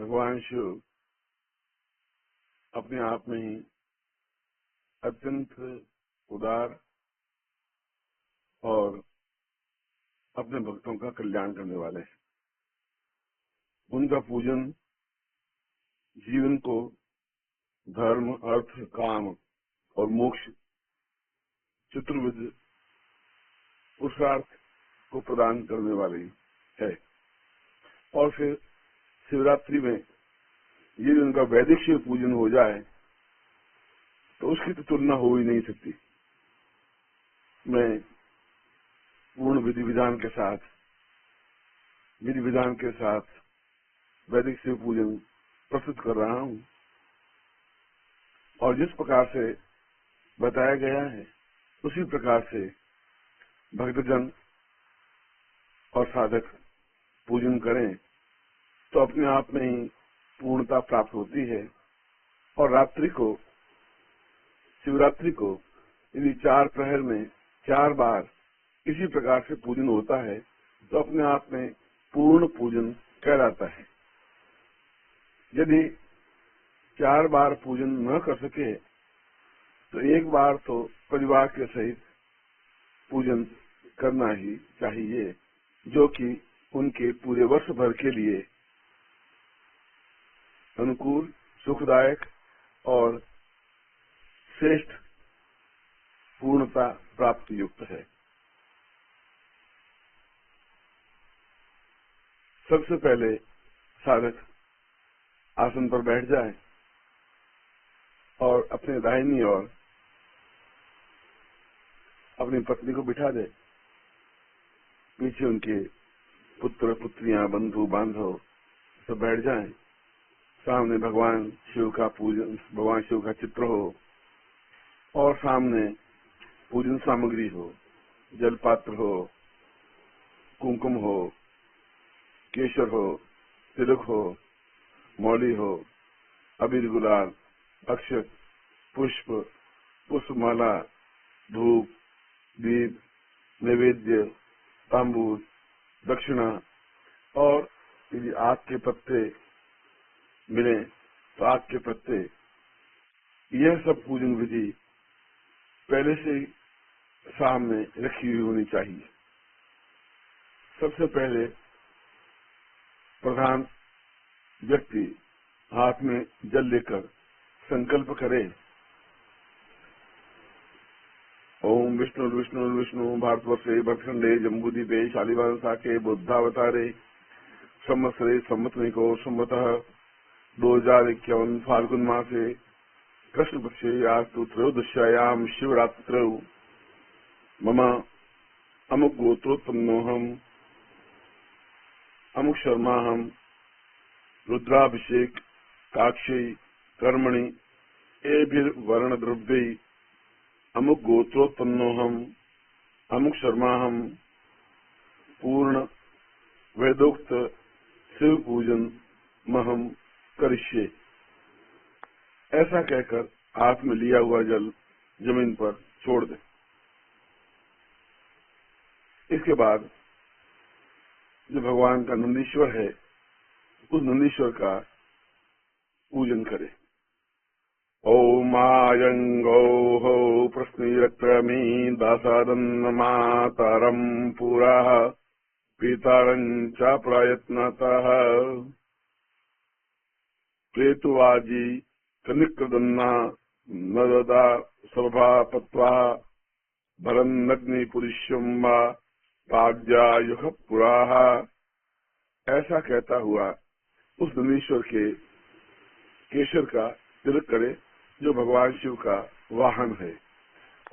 भगवान शिव अपने आप में ही अत्यंत उदार और अपने भक्तों का कल्याण करने वाले हैं। उनका पूजन जीवन को धर्म, अर्थ, काम और मोक्ष चतुर्विध पुरुषार्थ को प्रदान करने वाली है। और फिर शिवरात्रि में यदि उनका वैदिक शिव पूजन हो जाए तो उसकी तो तुलना हो ही नहीं सकती। मैं पूर्ण विधि विधान के साथ वैदिक शिव पूजन प्रस्तुत कर रहा हूं और जिस प्रकार से बताया गया है उसी प्रकार से भक्तजन और साधक पूजन करें तो अपने आप में ही पूर्णता प्राप्त होती है। और शिवरात्रि को यदि 4 प्रहर में 4 बार इसी प्रकार से पूजन होता है तो अपने आप में पूर्ण पूजन कहलाता है। यदि 4 बार पूजन न कर सके तो एक बार तो परिवार के सहित पूजन करना ही चाहिए, जो कि उनके पूरे वर्ष भर के लिए अनुकूल, सुखदायक और श्रेष्ठ पूर्णता प्राप्त युक्त है। सबसे पहले साधक आसन पर बैठ जाए और अपने दाहिनी ओर अपनी पत्नी को बिठा दे। पीछे उनके पुत्र, पुत्रियां, बंधु, बांधव सब बैठ जाएं। सामने भगवान शिव का पूजन, भगवान शिव का चित्र हो और सामने पूजन सामग्री हो, जलपात्र हो, कुमकुम हो, केसर हो, तिलक हो, मौली हो, अबीर, गुलाल, अक्षत, पुष्प, पुष्पमाला, धूप, दीप, नैवेद्य, तांबूल, दक्षिणा और यदि आग के पत्ते मिले तो आग के पत्ते, यह सब पूजन विधि पहले से ही सामने रखी हुई होनी चाहिए। सबसे पहले प्रधान व्यक्ति हाथ में जल लेकर संकल्प करे, ओम विष्णु विष्णु विष्णु भारतवर्षे भरतखंडे जम्बूद्वीपे शालिवाहन शाखे बुद्धावतारे संवत्सरे संवत्सरिको संवतः 2051 फाल्गुन मासे कृष्ण पक्षे आस्तु त्रयोदश्यायाम शिवरात्रौ मम अमुक गोत्रोत्पन्नोऽहम् अमुक शर्माहम् रुद्राभिषेक काक्षै कर्मणि एभिर्वर्णद्रव्यै अमुक गोत्रोत्पन्नोऽहम् अमुक शर्माहम् पूर्ण वेदोक्त शिव पूजन महम करिष्ये। ऐसा कहकर हाथ में लिया हुआ जल जमीन पर छोड़ दे। इसके बाद जो भगवान का नंदीश्वर है उस नंदीश्वर का पूजन करे। ओम आयंगौः प्रश्निरक्रमी दासादन्न मातरं पुरा पीतारं च प्रयत्नतः प्रेतुवाजी कनिक्रदन्ना नददा सभापत्वा भरन्नग्नि पुरुषं वा पाग्यायुः पुराः। ऐसा कहता हुआ उस नंदीश्वर के केसर का तिलक करे जो भगवान शिव का वाहन है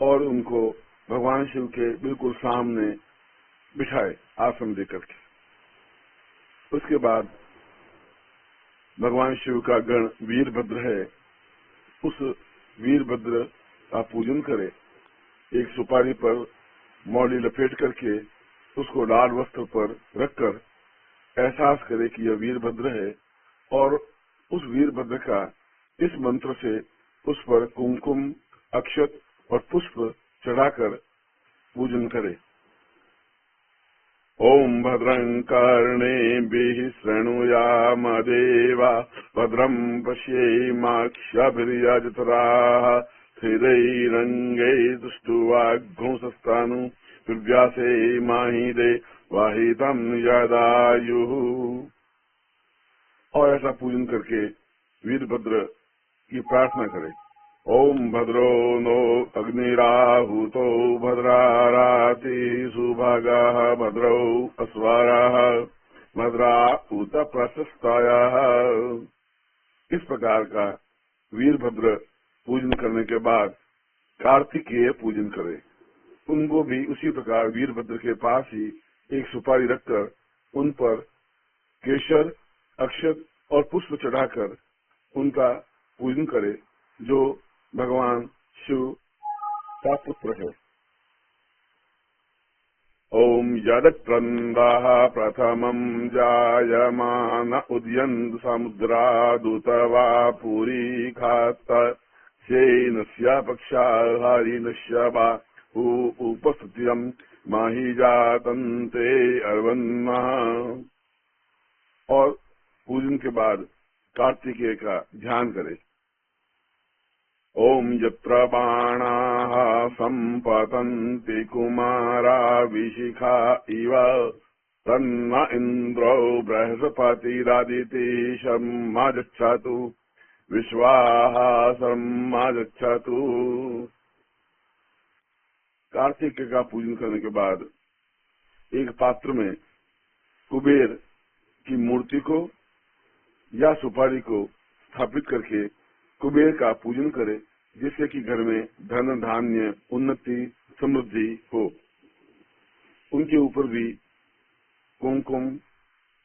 और उनको भगवान शिव के बिल्कुल सामने बिठाए आसन देकर के। उसके बाद भगवान शिव का गण वीरभद्र है, उस वीरभद्र का पूजन करे। एक सुपारी पर मौली लपेट करके उसको लाल वस्त्र पर रखकर एहसास करे कि यह वीरभद्र है और उस वीरभद्र का इस मंत्र से उस पर कुमकुम, अक्षत और पुष्प चढ़ाकर पूजन करे। ओम भद्रं कर्णेभिः शृणुयाम देवा भद्रं पश्येमाक्षभिर्यजत्राः स्थिरैरङ्गैः तुष्टुवाग्घुंसस्तानु दुर्व्यासे माहिदे वाहितं यदायुः। और ऐसा पूजन करके वीरभद्र की प्रार्थना करें। ओम भद्रो नो अग्निराहुतो भद्राराति सुभागाः भद्रौ अस्वाराः भद्राहुत प्रशस्तायाः। इस प्रकार का वीरभद्र पूजन करने के बाद कार्तिकेय पूजन करें। उनको भी उसी प्रकार वीरभद्र के पास ही एक सुपारी रखकर उन पर केशर, अक्षत और पुष्प चढ़ाकर उनका पूजन करे, जो भगवान शिव का पुत्र है। ओम यदक्रन्दाः प्रथमं जायमान उदयन् समुद्रादुतवा पुरी खात शेनस्य पक्षाहारिणस्य वा उपस्थितं माहि जातन्ते अर्वन्नः। और पूजन के बाद कार्तिकेय का ध्यान करें। ओम यत्र बाणाः सम्पतन्ति कुमाराविशिखा इव तन्न इन्द्रो बृहस्पतिरादित्यशर्मगच्छतु विश्वाः शर्मगच्छतु। कार्तिकेय का पूजन करने के बाद एक पात्र में कुबेर की मूर्ति को या सुपारी को स्थापित करके कुबेर का पूजन करे, जिससे कि घर में धन धान्य उन्नति समृद्धि हो। उनके ऊपर भी कुमकुम,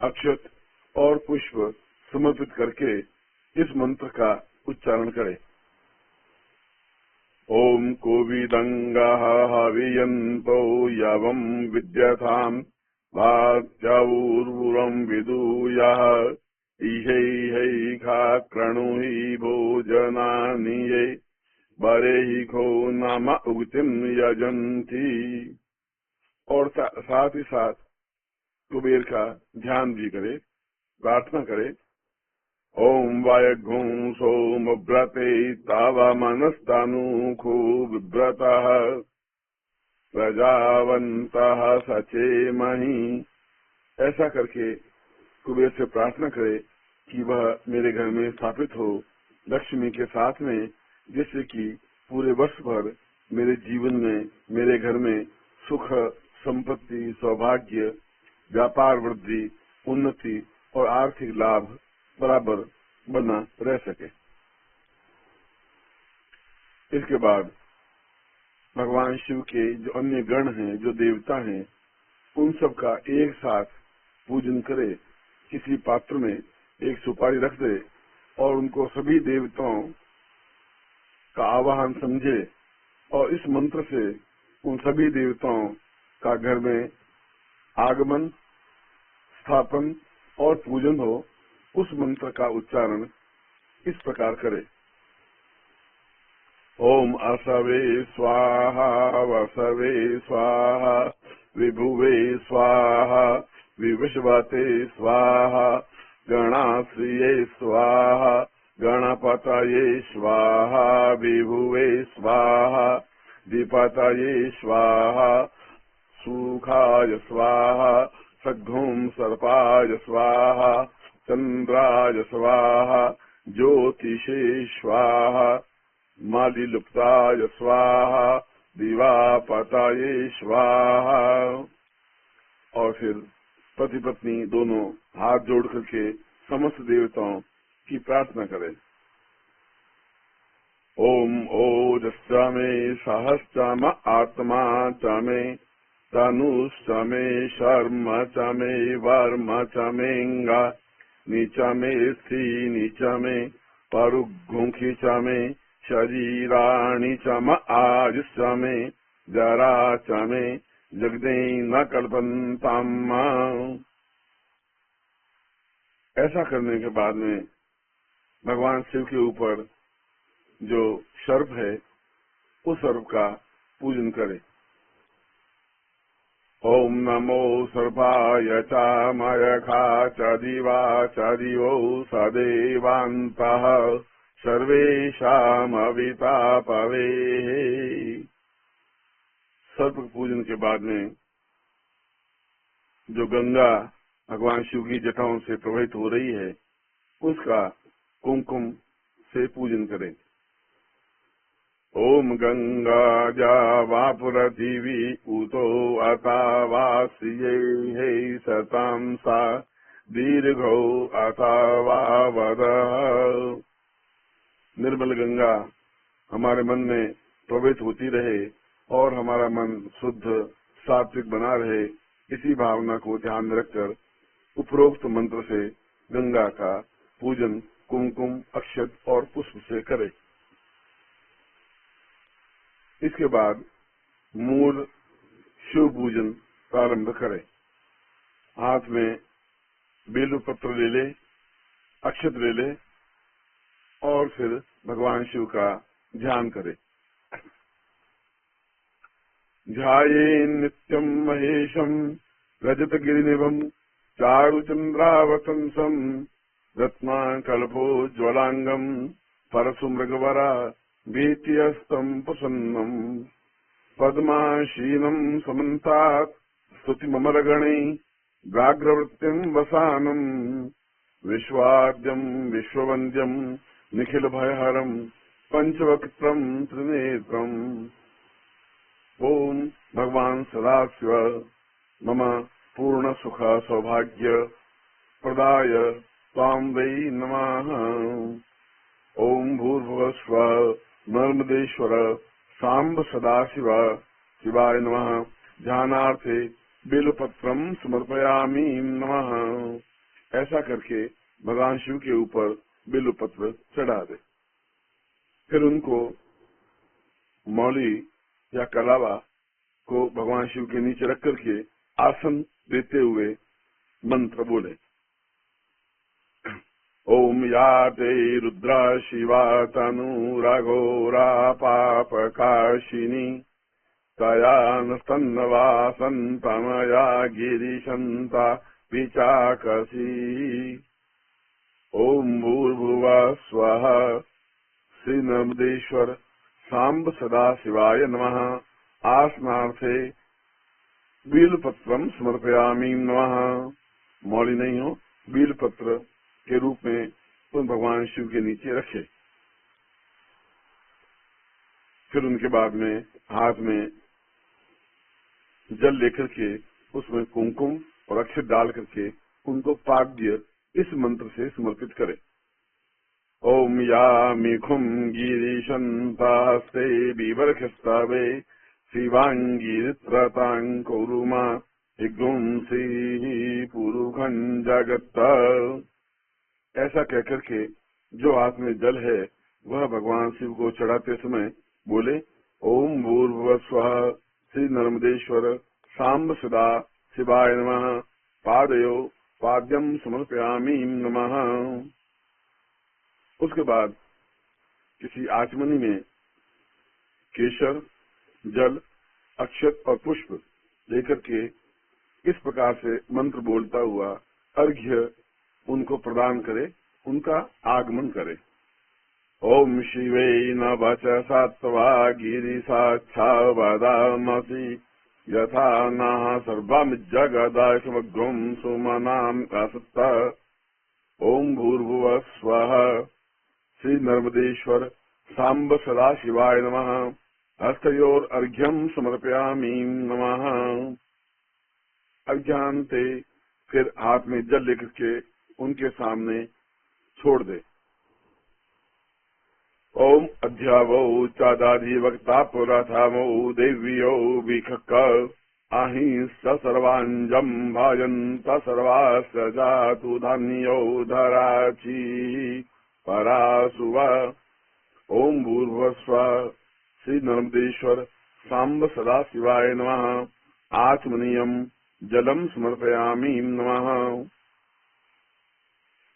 अक्षत और पुष्प समर्पित करके इस मंत्र का उच्चारण करे। ओम कोविदंगाः हवियन्तो यवं विद्यताम् वाच्यौर्वुरं विदूयः इहैखा क्रनुहि भोजनानि ये बरेहिखो नाम उक्तिं यजन्ति। और साथ ही साथ कुबेर का ध्यान भी करे, प्रार्थना करे। ओम वायघुं सोमव्रते ताव मनस्तानुखो विव्रतः प्रजावन्तः सचेमहि। ऐसा करके कुबेर से प्रार्थना करे कि वह मेरे घर में स्थापित हो लक्ष्मी के साथ में, जिससे कि पूरे वर्ष भर मेरे जीवन में, मेरे घर में सुख, संपत्ति, सौभाग्य, व्यापार वृद्धि, उन्नति और आर्थिक लाभ बराबर बना रह सके। इसके बाद भगवान शिव के जो अन्य गण हैं, जो देवता हैं, उन सब का एक साथ पूजन करे। किसी पात्र में एक सुपारी रख दे और उनको सभी देवताओं का आवाहन समझे और इस मंत्र से उन सभी देवताओं का घर में आगमन, स्थापन और पूजन हो। उस मंत्र का उच्चारण इस प्रकार करे। ओम असवे स्वाहा वसवे स्वाहा विभुवे स्वाहा विविश्वते स्वाहा गणाश्रिये स्वाहा गणपतये स्वाहा विभुवे स्वाहा विपतये स्वाहा सुखाय स्वाहा सद्घुं सर्पाय स्वाहा चंद्राय स्वाहा ज्योतिषे स्वाहा मालिलुप्ताय स्वाहा दिवापताये स्वाहा। और फिर पति पत्नी दोनों हाथ जोड़ करके समस्त देवताओं की प्रार्थना करें। ओम ओजश्च मे सहश्च म आत्मा च मे तनुश्च मे शर्म च मे वर्म च मेऽङ्गा नीच मे स्थि नीच मे परुग्घुंखि च मे शरीराणि च म आयुश्च मे जरा च मे जगदेन कल्पन्ताम्। ऐसा करने के बाद में भगवान शिव के ऊपर जो सर्प है, उस सर्प का पूजन करें। ओम नमो सर्वाय च मयखा च दिवा च दिवो सदेवान्तः सर्वेषामवितापवे। सर्प पूजन के बाद में जो गंगा भगवान शिव की जटाओं से प्रवाहित हो रही है उसका कुमकुम से पूजन करें। ओम गंगा जावापुरजीवी उतो अथावासिये हे सतां सा दीर्घो अथावावदः। निर्मल गंगा हमारे मन में प्रवेश होती रहे और हमारा मन शुद्ध सात्विक बना रहे, इसी भावना को ध्यान में रखकर उपरोक्त मंत्र से गंगा का पूजन कुमकुम अक्षत और पुष्प से करें। इसके बाद मूल शिव पूजन प्रारंभ करें। हाथ में बेल पत्र ले ले, अक्षत ले ले और फिर भगवान शिव का ध्यान करें। ध्याये नित्यं महेशं रजत गिरिनिभं चारुचंद्रावतंसं रत्नाकल्पोज्ज्वलांगं परशुमृगवरा भीत्यस्तं प्रसन्नम् पद्माशीनं समन्तात् स्तुतिममरगणे व्याघ्रवृत्तिं वसानं विश्वाद्यं विश्ववन्द्यं निखिलभयहरं पंचवक्त्रं त्रिनेत्रम्। ओम भगवान सदाशिव मम पूर्ण सुख सौभाग्य प्रदाय त्वां वै नमः। ओम भूर्भुवस्व नर्मदेश्वर सांब सदाशिव शिवाय नमः। ध्यानार्थे बेलपत्रम समर्पयामि नमः। ऐसा करके भगवान शिव के ऊपर बेलपत्र चढ़ा दे। फिर उनको मौली या कलावा को भगवान शिव के नीचे रख करके आसन देते हुए मंत्र बोले। ओम या ते रुद्रा शिवा तनुराघोरा पापकाशिनी तया नस्तन्नवासन्तमया गिरिशन्ता विचाकसी। ओम भूर्भुवः स्वः श्री नर्मदेश्वर सांब सदाशिवाय नमः। आसनार्थे बीलपत्रम समर्पयामि नमः। मौली नहीं हो, बीलपत्र के रूप में तुम भगवान शिव के नीचे रखे। फिर उनके बाद में हाथ में जल लेकर के उसमें कुमकुम और अक्षत डाल करके उनको पाद्य इस मंत्र से समर्पित करें। ओम यामिखुम गिरीशन्तास्ते बिबर्खस्तावे शिवांगीरित्रतांकुरुमा हिगुंसी पुरुखं जगत। ऐसा कहकर के जो हाथ में जल है वह भगवान शिव को चढ़ाते समय बोले ओम भूर्भुवः स्वः श्री नर्मदेश्वर सांब सदा शिवाय नमः। पादयो पाद्यम समर्पयामि नमः। उसके बाद किसी आचमनी में केसर जल अक्षत और पुष्प लेकर के इस प्रकार से मंत्र बोलता हुआ अर्घ्य उनको प्रदान करे, उनका आगमन करे। ओम शिवे न वचसा त्वा गिरिसाक्षा वदामसि यथा नः सर्वमिज्जगदाय समग्रं सुमनां असत्ता। ओम भूर्भुवः स्वः श्री नर्मदेश्वर सांब सदाशिवाय नमः। हस्तयोर अर्घ्यम समर्पयामि नमः। अर्घ्यांते फिर हाथ में जल लेकर के उनके सामने छोड़ दे। ओम अध्यावो चादाधिवक्ता पुराथावो देव्यो विखक आहि सर्वांजम भाजंत सर्वास्य जातु धान्यो धराची परासुवा। ओम भूर्भुवः श्री नर्मदेश्वर सांब सदाशिवाय नमः। आचमनीयम जलम समर्पयामि नमः।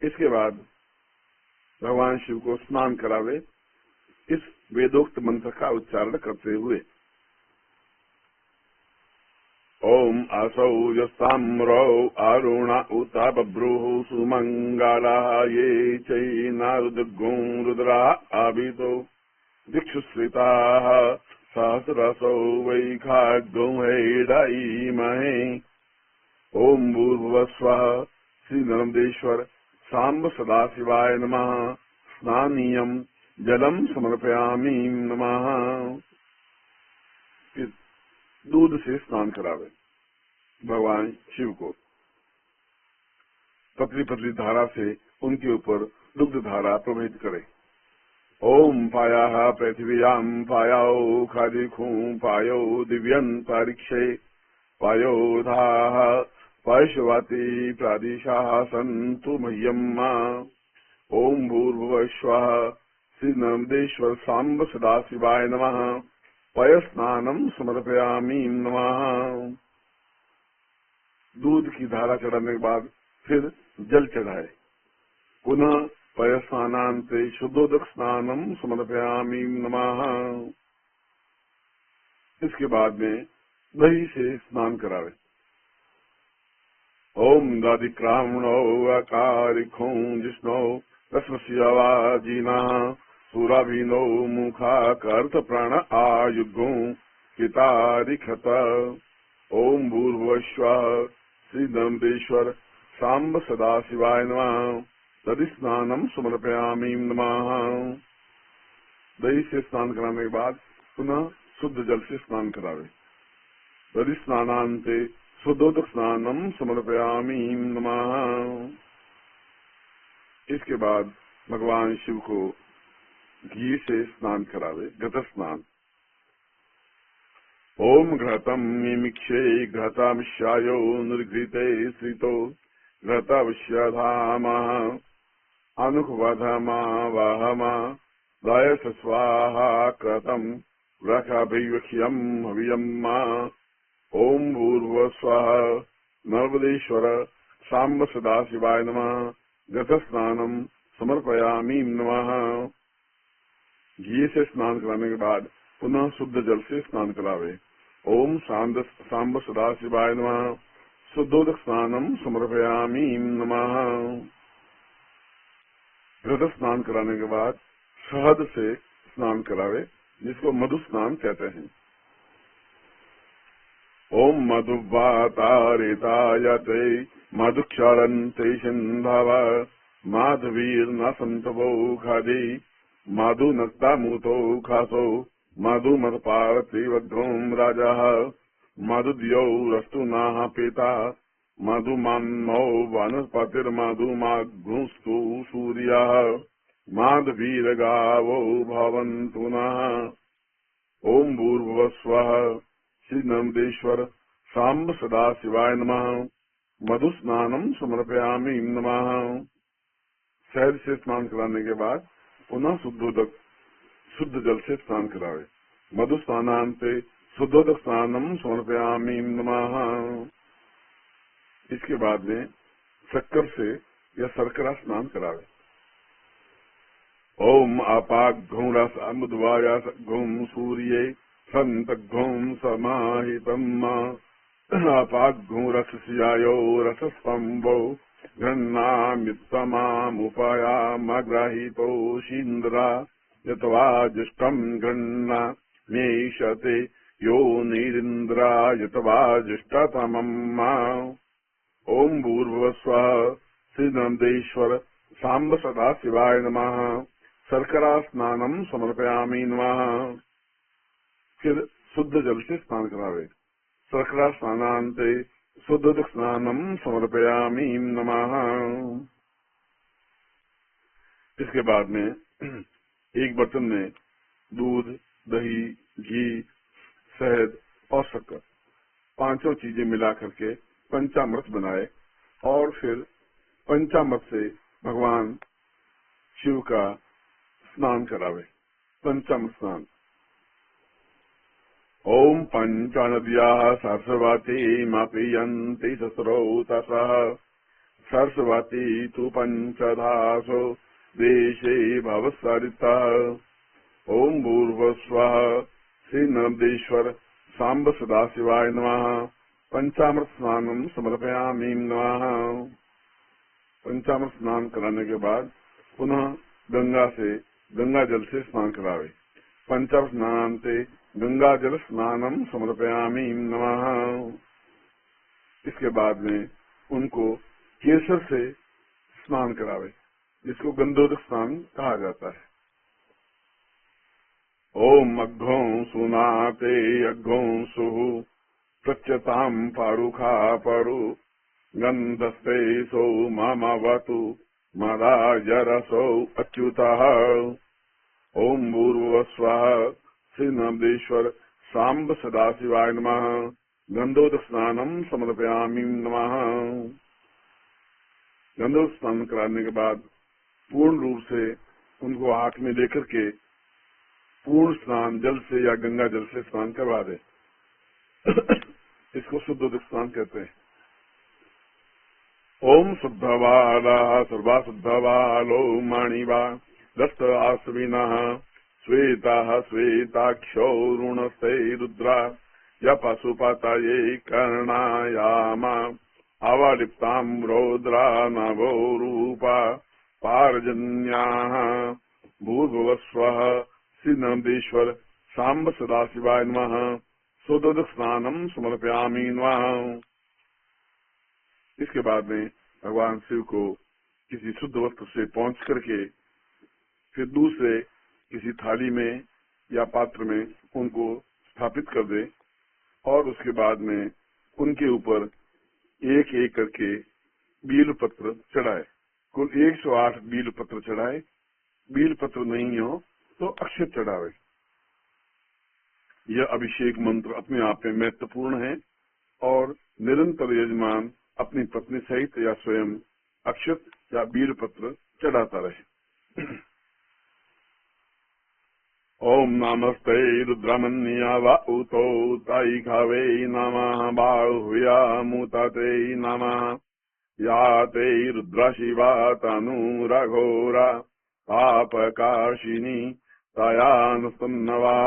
इसके बाद भगवान शिव को स्नान करावे इस वेदोक्त मंत्र का उच्चारण करते हुए। ओम असौ यस्ताम्रौ अरुण उत बभ्रुः सुमङ्गलाः ये चैनारुदग्गुं रुद्रा आवितो दिक्षुश्रिताः सहस्रसौ वैखाग्गुं हैडईमहे। ओम भूर्भुवस्वः श्री नर्मदेश्वर सांब सदाशिवाय नमः। स्नानीयं जलम समर्पयामि नमः। दूध से स्नान करावे भगवान शिव को। पतली पतली धारा से उनके ऊपर दुग्ध धारा प्रवाहित करे। ओम पाया पृथ्व्याम पायाओ खादिखूं पायो दिव्यं परीक्षे पायो धाः पायशवाति प्रादिशाः सन्तु मह्यम्। ओम भूर्भुवस्वः श्री नर्मदेश्वर सांब सदाशिवाय नमः। पय स्नानम समर्पयामि नमः। दूध की धारा चढ़ाने के बाद फिर जल चढ़ाए। पुनः पय स्नानान्ते शुद्धोदक स्नानम समर्पयामि नमः। इसके बाद में दही से स्नान करावे। ओम दादिक्रामणो अकारिखों जिष्णो रश्मस्यवाजिना सुराभिनो मुखा कर्त प्राण आयुगो कितारिखत। ओम भूर्भुवस्वः श्री नर्मदेश्वर सांब सदाशिवाय नमः। दधि स्नानम समर्पयामि नमः। दही से स्नान कराने के बाद पुनः शुद्ध जल से स्नान करावे। दधि स्नानान्ते शुद्धोदक स्नानम समर्पयामि नमः। इसके बाद भगवान शिव को घी से स्नान करावे। घट स्नान। ओम घृतम मिमिक्षे घृतामिष्यायो निर्घृते श्रितो घृताविष्यधामः अनुखवधमा वाहमा दायस स्वाहा कृतम रखाभिवक्ष्यम हवियम्मा। ओम भूर्भुवस्वः नर्मदेश्वर सांब सदाशिवाय नमः। घट स्नानम समर्पयामि नमः। घी से स्नान कराने के बाद पुनः शुद्ध जल से स्नान करावे। ओम सांब सदाशिवाय नमः। शुद्धोदक स्नानम समर्पयामि नमः। घट स्नान कराने के बाद शहद से स्नान करावे, जिसको मधु स्नान कहते हैं। ओम मधुवातारितायते मधुक्षरन्ते सिन्धव माधवीर्न सन्तवो खादि मधुनक्तामुतो खासो मधुमत्पार्थिवघ्नं राजः मधुद्यौ रस्तुनाः पिता मधुमान्मौ वनस्पतिर्मधुमाघ्नुस्तु सूर्यः माधवीरगावो भवन्तु नः। ओम भूर्भुवस्वः श्री नर्मदेश्वर सांब सदाशिवाय नमः। मधु स्नानम समर्पयामि नमः। शहद से स्नान कराने के बाद पुनः शुद्ध जल से स्नान करावे। मधु स्नानान्ते शुद्धोदक स्नानम समर्पयामि नमः। इसके बाद में शक्कर से या शर्करा स्नान करावे। ओम अपाघ्घं रसमुद्वायाघ्घं सूर्ये सन्तघ्घं समाहितम् अपाघ्घं रसस्यायो रसस्तम्भो घृणामित्तमामुपयामग्रहीतोषीन्द्रा यत्वा जुष्टम् घृण्णा मेषते यो निरिन्द्रा यत्वा जुष्टतमम्। ओम भूर्भुवस्वः श्री नर्मदेश्वर सांब सदाशिवाय नमः। शर्करा स्नानम समर्पयामि नमः। फिर शुद्ध जल से स्नान करावे। शर्करा स्नानान्ते शुद्ध स्नानम समर्पयामि नमः। इसके बाद में एक बर्तन में दूध, दही, घी, शहद और शक्कर पांचों चीजें मिला करके पंचामृत बनाए और फिर पंचामृत से भगवान शिव का स्नान करावे। पंचामृत स्नान। ओम पंचनद्याः सरस्वती मपीयन्ति सस्रौतसः सरस्वती तु पंचधासो देशे भवसरितः। ओम भूर्भुवस्वः श्री नर्मदेश्वर सांब सदाशिवाय नमः। पंचामृत स्नानम समर्पयामि नमः। पंचामृत स्नान कराने के बाद पुनः गंगा जल से स्नान करावे। पंचामृत स्नानांते गंगा जल स्नानम समर्पयामि नमः। इसके बाद में उनको केसर से स्नान करावे, जिसको गंधोदक स्नान कहा जाता है। ओम अघ्घों सुनाते अघ्घों सुहु प्रच्यताम पारुखा परु गंधस्ते सौ मामावतु मदाजरसौ अच्युतः। ओम भूर्भुवस्वः श्री नंदेश्वर सांब सदाशिवाय नमः। गंधोदक स्नानम समर्पयामि नमः। गंधोदक स्नान कराने के बाद पूर्ण रूप से उनको हाथ में लेकर के पूर्ण स्नान जल से या गंगा जल से स्नान करवा दे। इसको शुद्धोदक स्नान कहते हैं। ओम शुद्धवाला सर्वा शुद्धवालो मणिवा दत्त आश्विनः श्वेता श्वेताक्षो ऋणस्ते रुद्रा य पशुपतये कर्णायामा अवलिप्ताम् रौद्रा नभो रूपा पारजन्याः। भूर्भुवस्वः श्री नंदेश्वर सांब सदाशिवाय नमः। शुद्धोदक स्नानम समर्पयामि नमः। इसके बाद में भगवान शिव को किसी शुद्ध वस्त्र से पहुंच करके फिर दूसरे किसी थाली में या पात्र में उनको स्थापित कर दे और उसके बाद में उनके ऊपर एक एक करके बील पत्र चढ़ाए। कुल 108 बील पत्र चढ़ाए। बील पत्र नहीं हो तो अक्षत चढ़ावे। यह अभिषेक मंत्र अपने आप में महत्वपूर्ण है और निरंतर यजमान अपनी पत्नी सहित या स्वयं अक्षत या बील पत्र चढ़ाता रहे। ओम नमस्ते रुद्रमन्या वाउतो ताई खावे नमः बाहुया मुताते नमः या ते रुद्र शिवा तनु रघोरा पापकाशिनी तयानुस्तन्नवा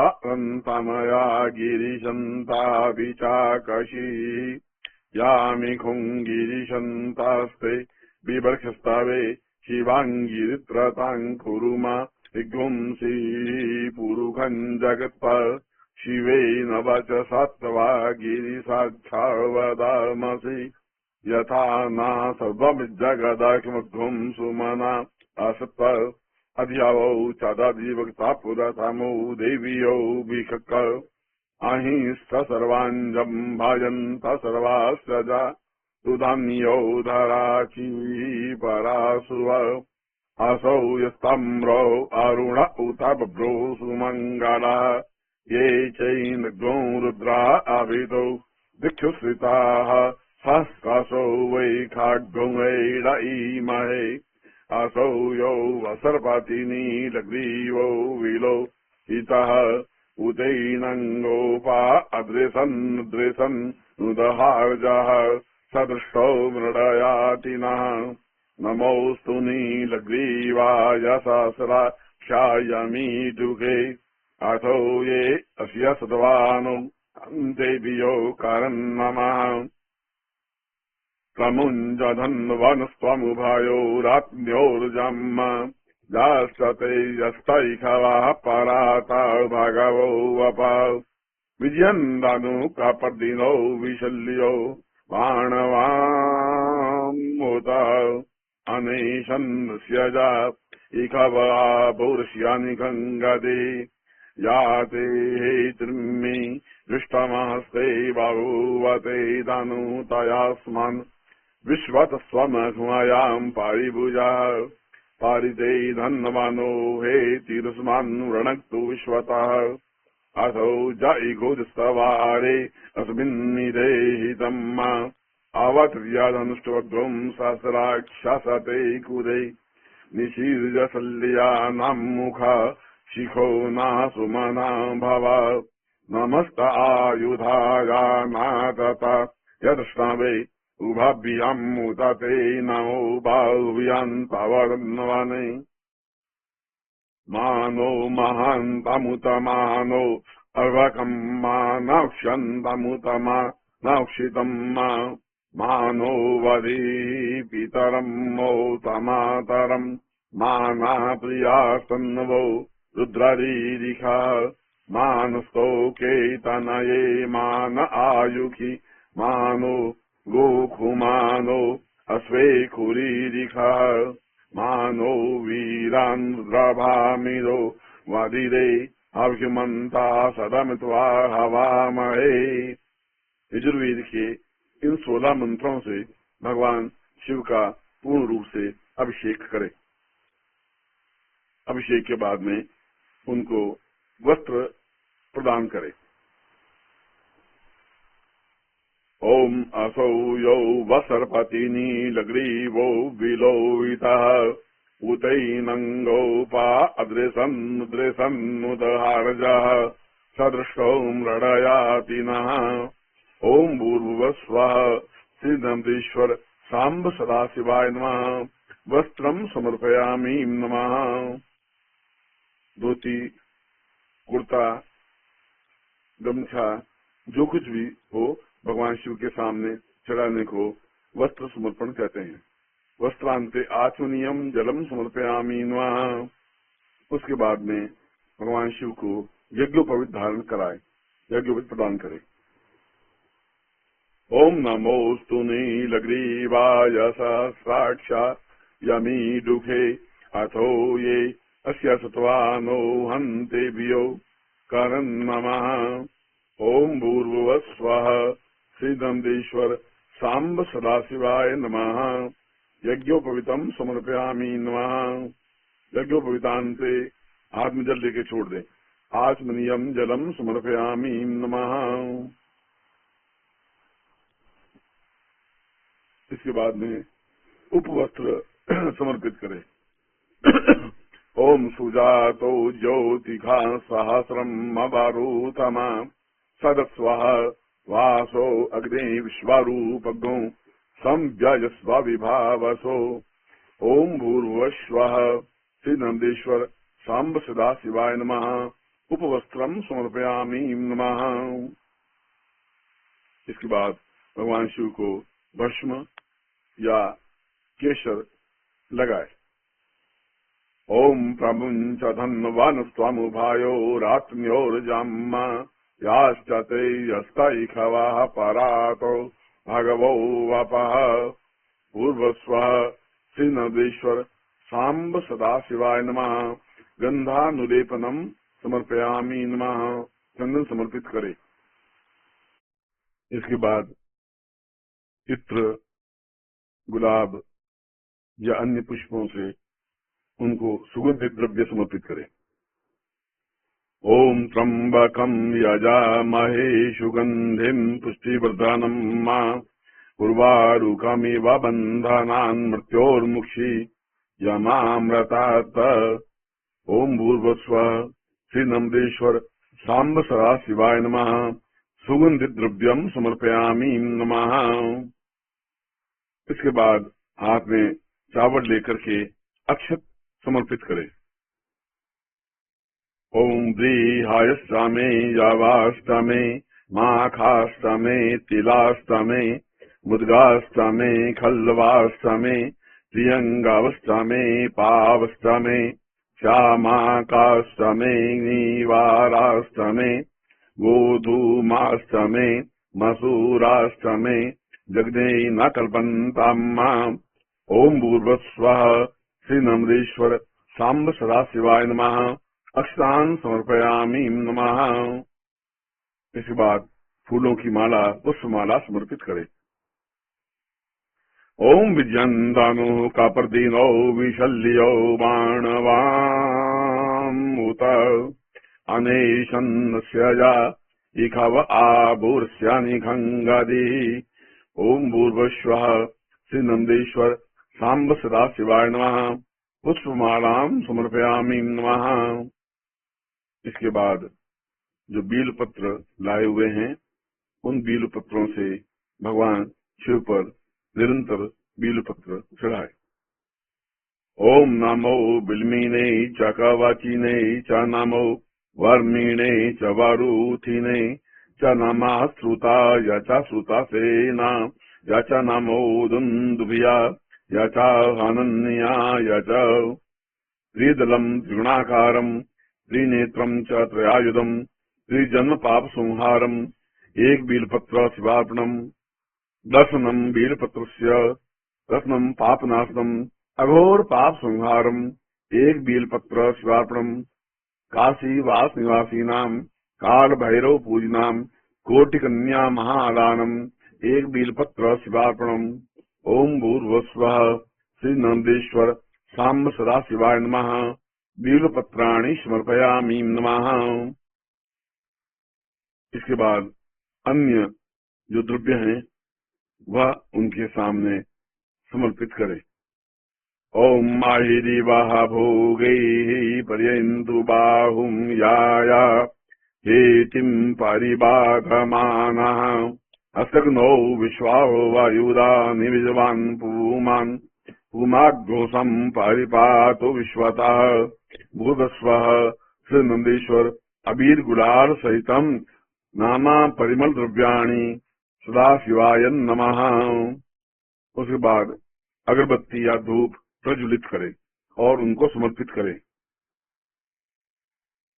तमया गिरिशन्ता विचाकशी यामिखुं गिरिशन्तास्ते बिभर्षस्तावे शिवाङ्गिरित्रतां कुरुमा विध्वंसी पुरुखं जगत्पाल शिवे नवच सत्वा गिरिसाक्षावदामसि यथा न सर्वमिज्जगदाख्यमध्वं सुमना असत्व अधियावौ चादादिवक्ता पुरतामौ देवीयौ भिषक् अहिंस्त सर्वाञ्जं भाजन्त सर्वास्त्रजा तुधान्यौ धराची परासुव असौ यस्ताम्रौ अरुण उत बभ्रो सुमङ्गला ये चैनग्नौ रुद्रा आविदौ दिक्षुश्रिताः सहस्रासौ वै खाड्गौ वैडईमहे असौ यौ वसर्पतिनी लग्रीवौ विलो हितः उदैनङ्गोपा अद्रेसन् नुदहार्जः सदृष्टौ मृडयातिनः नमोऽस्तु नीलग्रीवाय सहस्राक्षायमीजुगे अथो ये अस्य सद्वानो देवीयो करन्नमः प्रमुञ्जधन्वनस्त्वमुभयोरात्म्योर्जम् जास्तते यस्तैखवः पराता भगवो वप विजयन्दानु कापर्दिनो विशल्यो बाणवामुत अनेशन्स्यजा इखवा पौरुष्यानि गङ्गदे याते हेतृम्मि दृष्टमस्ते बहुवते दानुतयास्मान् विश्वतस्वमघ्मयाम् पारिभुजः पारिते धन्वनो हेतिरस्मान् वृणक्तु विश्वतः असौ जैघोजस्तवारे अस्मिन्निदेहितम् अवत्र्याधनुष्टवग्रम् सहस्राक्षसते कुरे निशीर्जशल्यानाम् मुख शिखो नासुमना भव नमस्त आयुधागानातत यदृष्णावे उभाभ्याम् मुदते नमो बाहुभ्यान्तवन्वने मानो महान्तमुतमानो अर्वकम् मानक्ष्यन्तमुतमा नाक्षितम् मानो वधी पितरम् मोतमातरम् माना प्रिया सन्नवो रुद्ररीरिखा मानस्तोके तनये मान आयुखि मानो गोखुमानो अश्वे खुरीरिखा मानो वीरान् रुद्रभामिरो वदिरे अभिमन्ता सदमित्वा हवामहे। यजुर्वेद के इन 16 मंत्रों से भगवान शिव का पूर्ण रूप से अभिषेक करें। अभिषेक के बाद में उनको वस्त्र प्रदान करें। ओम असौ यौ वसर्पति नीलग्रीवो विलोहितः उतैनङ्गोपा अदृशन्नुदहारजः सदृष्टौ मृडयाति नः। ओम भूर्भुवस्वः श्रीनंदीश्वर सांब सदाशिवाय नमः। वस्त्रम समर्पयामि नमः। धोती, कुर्ता, गमछा, जो कुछ भी हो भगवान शिव के सामने चढ़ाने को वस्त्र समर्पण कहते हैं। वस्त्रांते आचमनीयम जलम समर्पयामि नमः। उसके बाद में भगवान शिव को यज्ञोपवीत धारण कराए, यज्ञोपवीत प्रदान करे। ओम नमोस्तु नीलग्रीवाय सहस्राक्षा यमीडुखे अथो ये अस्य सत्वानो हन्तेभ्यो करन् नमः। ओम भूर्भुवस्वः श्रीनंदीश्वर सांब सदाशिवाय नमः। यज्ञोपवीतम समर्पयामि नमः। यज्ञोपवीतांते हाथ में जल लेके छोड़ दे। आचमनीयम जलम समर्पयामि नमः। इसके बाद में उपवस्त्र समर्पित करे। ओम सुजातो ज्योतिखा सहस्रम अवरूतमा सदस्वः वासो अग्नि विश्वरूपज्ञो संव्यजस्व विभावसो। ओम भूर्भुवस्वः श्रीनंदीश्वर सांब सदाशिवाय नमः। उपवस्त्रम समर्पयामि नमः। इसके बाद भगवान शिव को भस्म या केशर लगाए। ओम प्रमुंच धन्वानुस्त्वमुभायो रात्म्योर्जाम्मा याश्चते यस्तैखवाः परातो भगवो वपः। पूर्वस्वः श्रीनंदीश्वर सांब सदाशिवाय नमः। गंधानुलेपनम समर्पयामि नमः। चंदन समर्पित करे। इसके बाद इत्र, गुलाब या अन्य पुष्पों से उनको सुगंधित द्रव्य समर्पित करें। ओम त्र्यंबकम यजामहे सुगंधिम पुष्टिवर्धनम् उर्वारुकमिव बन्धनान् मृत्योर्मुक्षि यमामृतात्। ओम भूर्भुवस्वः श्रीनंदीश्वर सांब सदाशिवाय नमः। सुगंधित द्रव्यम समर्पयामि नमः। इसके बाद हाथ में चावल लेकर के अक्षत समर्पित करें। ओम व्रीहायष्टमे यावाष्टमे माखाष्टमे तिलाष्टमे मुद्गाष्टमे खल्वाष्टमे प्रियंगाष्टमे पावष्टमे श्यामाकाष्टमे नीवाराष्टमे गोधूमाष्टमे मसूराष्टमे जगदे न कल्पन्ताम्। ओम भूर्भुवस्वः श्रीनंदीश्वर सांब सदाशिवाय नमः। अक्षतान् समर्पयामि नमः। इसके बाद फूलों की माला, पुष्पमाला समर्पित करें। ओम विजयन्तानु कापर्दीनो विशल्यो बाणवामुत अनेशन्नस्यजा इखव आभूर्ष्यानिखङ्गदी। ओम भूर्भुवस्वः श्रीनंदीश्वर सांब सदाशिवाय नमः। पुष्पमालां समर्पयामि नमः। इसके बाद जो बील पत्र लाए हुए हैं उन बील पत्रों से भगवान शिव पर निरंतर बील पत्र चढ़ाए। ओम नमो बिल्मीने च कवचिने च नमो वर्मीणे च वरूथिने च नामा श्रुता या च श्रुता सेना या च नामो दुन्दुभिया या च अनन्या या च त्रिदलम् त्रिगुणाकारम् त्रिनेत्रम् च त्रयायुधम् त्रिजन्म पाप संहारम् एक बीलपत्र शिवार्पणम् दर्शनम् बीलपत्रस्य रत्नम् पापनाशनम् अघोर पाप संहारम् एक बीलपत्र शिवार्पणम् काशी वास निवासीनाम् काल भैरव पूजनाम् कोटिकन्या महादानम् एक बीलपत्र शिवार्पणम् ओम भूर्भुवस्वः श्री नंदेश्वर सांब सदा शिवाय नमः बीलपत्राणि समर्पयामि नमः। इसके बाद अन्य जो द्रव्य हैं वह उनके सामने समर्पित करें। ओम माहिरीवाह भोगैः पर्यन्तु बाहुं याया हेतिम् परिबाधमानः असग्नौ विश्वाहो वायुदा निविजवान् पुमान् पुमाघोषम् परिपातो विश्वतः भूतस्वः श्री नंदेश्वर अबीर गुलाल सहितम् नामा परिमल द्रव्याणि सदा शिवाय नमः। उसके बाद अगरबत्ती या धूप प्रज्वलित करें और उनको समर्पित करें।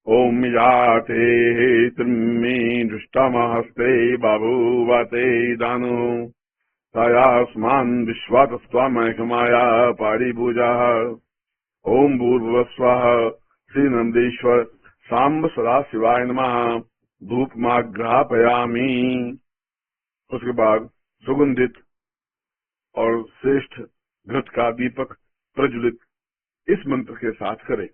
ओम याते त्रिम्मी दुष्टमहस्ते बाभूवते दानु तयास्मान् विश्वातस्त्वामैकमाया पारिभुजः। ओम भूर्भुवस्वः श्री नंदेश्वर सांब सदा शिवाय नमः धूपमाग्रापयामि। उसके बाद सुगंधित और श्रेष्ठ घृत का दीपक प्रज्वलित इस मंत्र के साथ करें।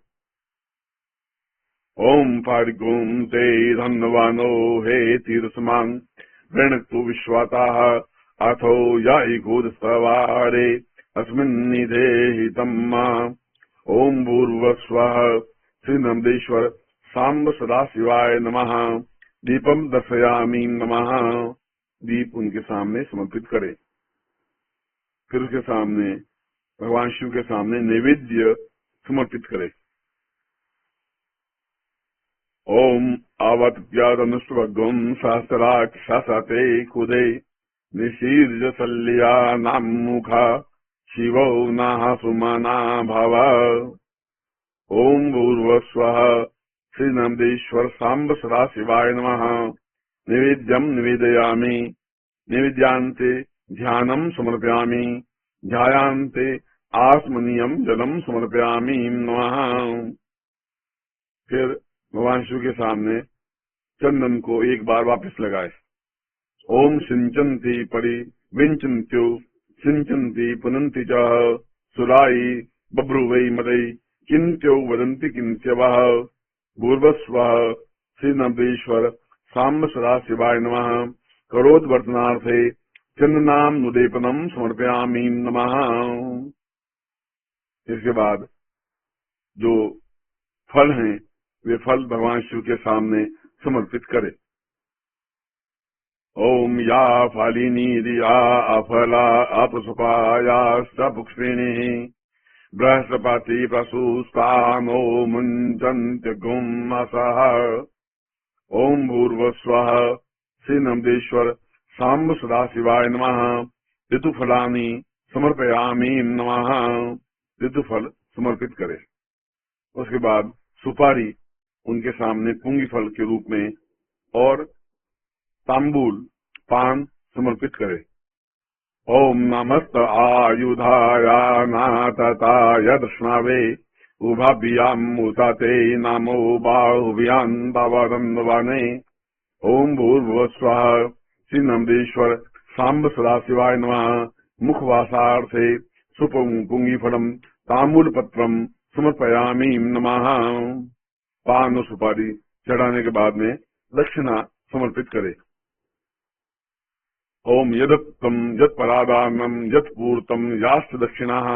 ओम पारिगुम ते धन्वानो हे तीर्थमान वृणक्तु विश्वाताः अथो याईगोद सवारे अस्मिन्निधे हितम्मा। ओम भूर्भुवस्वः श्री नंदेश्वर सांब सदा शिवाय नमः दीपम दर्शयामि नमः। दीप उनके सामने समर्पित करें। फिर उसके सामने भगवान शिव के सामने नैवेद्य समर्पित करें। ओम आवत्यादनुष्वगुम सहस्राक्षसते कुदे निशीर्ज सल्या नाम मुखा शिवो नाह सुमना भव। ओम भूर्भुवस्वः श्री नंदेश्वर सांब सदा शिवाय नमः नैवेद्यम निवेदयामि नैवेद्यांते ध्यानम समर्पयामि ध्यायांते आस्मनीयम जलम समर्पयामि नमः। फिर भगवान शिव के सामने चंदन को एक बार वापस लगाए। ओम सिंचन्ति परिविंचन्त्यो सिंचन्ति पुनन्ति च सुराई बभ्रुवै मदै किंत्यो वदन्ति किंत्यवः। भूर्भुवस्वः श्री नंदेश्वर सांब सदा शिवाय नमः करोद्वर्तनार्थे चंदनाम नुदेपनम समर्पयामि नमः। इसके बाद जो फल हैं वे फल भगवान शिव के सामने समर्पित करें। ओम या फालिनी रिया अफला अपसुपायास्तपुष्पिणीः बृहस्पति प्रसूस्तानो मुञ्चन्त्यगुमसः। ओम भूर्भुवस्वः श्री नंदेश्वर सांब सदा शिवाय नमः ऋतुफलानि समर्पयामि नमः। ऋतुफल समर्पित करें। उसके बाद सुपारी उनके सामने पुंगी फल के रूप में और तांबूल पान समर्पित करें। ओम नमस्त आयुधाया नातताय दृष्णावे उभाभ्याम उताते नामो बाहुभ्याम बावदन्वाने। ओम भूर्भुवस्वः श्री नंदेश्वर सांब सदा शिवाय नमः मुखवासार्थे सुपुंगी फलम तांबूल पत्रम समर्पयामि नमः। पान और सुपारी चढ़ाने के बाद में दक्षिणा समर्पित करे। ओम यदत्तम यत्परादानम यत्पूर्तम यास्त दक्षिणाः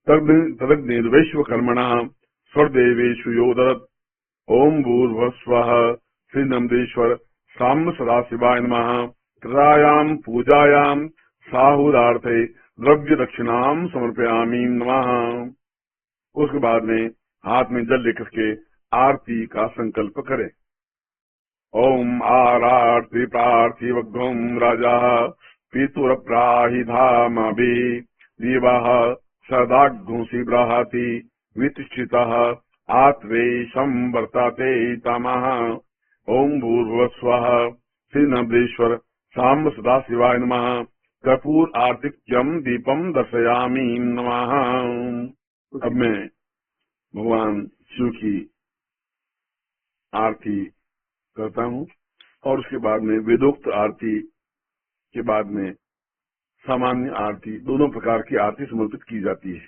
तदग्निर्वैश्वकर्मणः स्वर्देवेषु यो ददत्। ओम भूर्भुवस्वः श्री नंदेश्वर सांब सदा शिवाय नमः कृतायाम पूजायाम साहुदार्थे द्रव्य दक्षिणाम समर्पयामि नमः। उसके बाद में हाथ में जल लेकर के आरती का संकल्प करें। ओम आरार्ति पार्थिवघ्नं राजा पितुरप्राहि धामभि दिवः सदाघ्नुषि बृहति वितिष्ठितः आत्वेशं वर्तते तमः। ओम भूर्भुवस्वः श्रीनभेश्वर साम्ब सदाशिवाय नमः। कर्पूर आर्तिक्यम दीपम दर्शयामि नमः। अब मैं भगवान शिव की आरती करता हूँ और उसके बाद में वेदोक्त आरती के बाद में सामान्य आरती, दोनों प्रकार की आरती समर्पित की जाती है।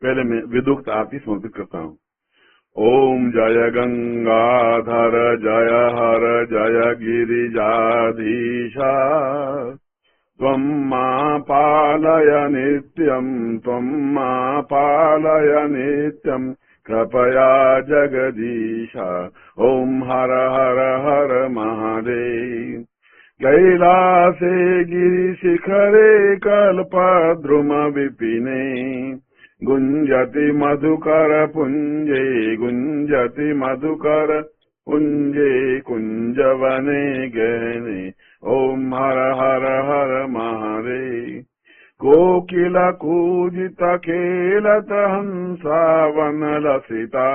पहले मैं वेदोक्त आरती समर्पित करता हूँ। ओम जय गंगाधर जय हर जय गिरिजाधीशा त्वं मां पालय नित्यं त्वं मां पालय नित्यं कृपया जगदीशा। ओम हर हर हर महादेव। कैलासे गिरिशिखरे कल्पद्रुम विपिने गुंजति मधुकर पुंजे गुंजति मधुकर पुंजे कुंजवने गहने। ओम हर हर हर महादेव। कोकिल कूजित खेलत हंसावन लसिता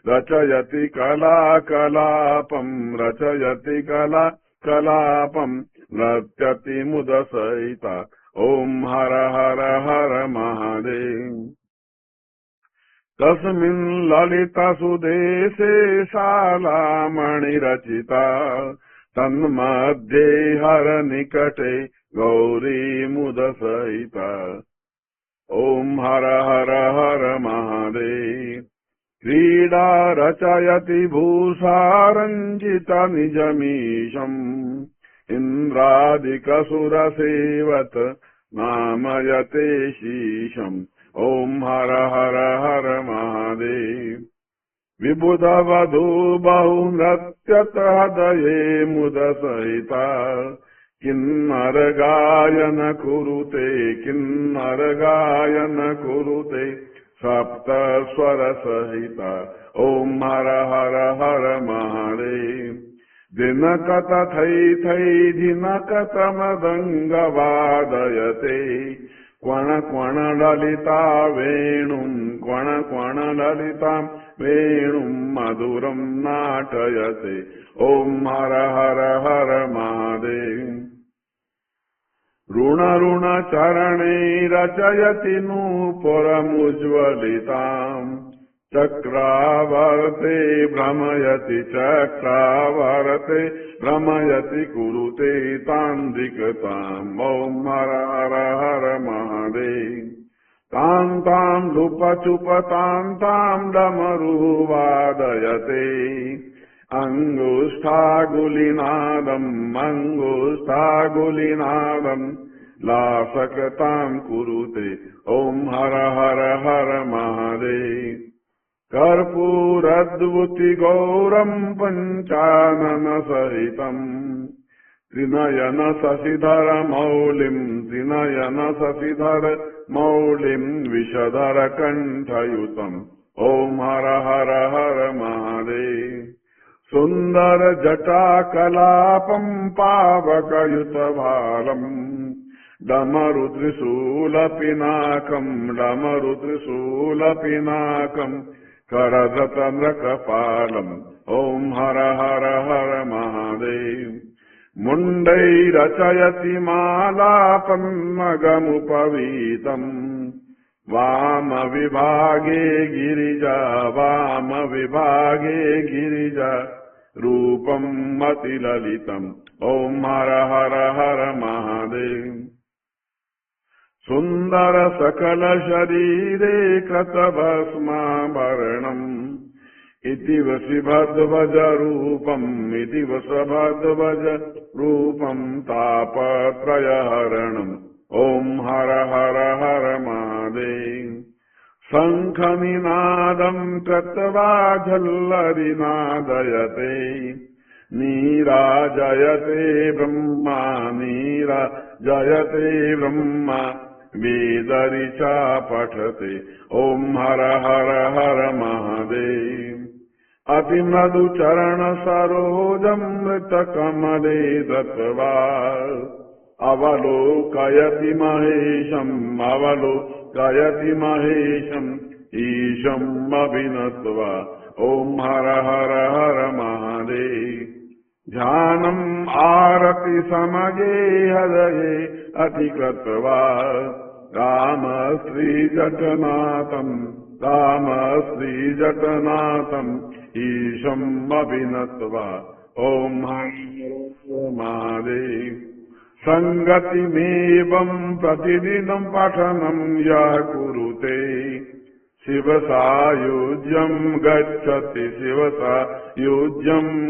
रचयति कला कलापम रचयति कला कलापम नृत्यति मुद सहिता। ओम हर हर हर महादेव। तस्मिन् ललिता सुदेशे शालामणि रचिता तन्मध्ये हर निकटे गौरी मुद सहिता। ओम हर हर हर महादेव। क्रीडा रचयति भूषा रंजिता निजमीशम् इन्द्रादिकसुरसेवत नामयते शीशम्। ओम हर हर हर महादेव। विबुध वधू बहु नृत्यत हृदये मुद सहिता किन्नर गायन कुरुते किन्नर गायन कुरुते सप्त स्वर सहिता। ओम हर हर हर महादेव। दिनकत थै थै दिनकत मदंग वादयते क्वण क्वण ललिता वेणुं क्वण क्वण ललिता वेणुं मधुरं नाटयते। ओम हर हर हर महादेव। ऋण ऋण चरणे रचयति नूपुरमुज्ज्वलिताम् चक्रावर्ते भ्रमयति चक्रावर्ते भ्रमयति कुरुते तान्त्रिकताम्। ओम हर हर हर महादेव। तां तां लुपचुपतां तां डमरुवादयते अंगुष्ठागुलिनादम् लासकतां कुरुते। ओम हर हर हर महादेव। कर्पूरद्युति गौरं पंचानन सहितम् त्रिनयन शशिधर मौलिं विषधर कंठयुतम्। ओम हर हर हर महादेव। सुंदर जटा कलापं पावकयुत भालम् डमरु त्रिशूल पिनाकम् करधत नृकपालम्। ओम हर हर हर महादेव। मुंडै रचयति माला पन्नगमुपवीतम् वाम विभागे गिरिजा रूपं मतिललितम्। ओम हर हर हर महादेव। सुंदर सकल शरीरे कृतभस्माभरणम् इति वसिभद्वज रूपम् तापत्रयहरणम्। ओम हर हर हर महादेव। शंखनिनादम् कृत्वा झल्लरिनादयते नीराजयते ब्रह्मा वेदरिचा पठते। ओम हर हर हर महादेव। अतिमधुचरण सरोजमृतकमले दत्वा अवलोकयति महेशम् ईशम् अभिनत्वा ओम हर हर हर महादेव। ध्यानम् आरति समये हृदये अतिकृत्वा राम श्रीजगन्नाथम् ईशम् अभिनत्वा ओम हर महादेव। संगतिमेवम् प्रतिदिनं पठनं यः कुरुते शिवसायुज्यम्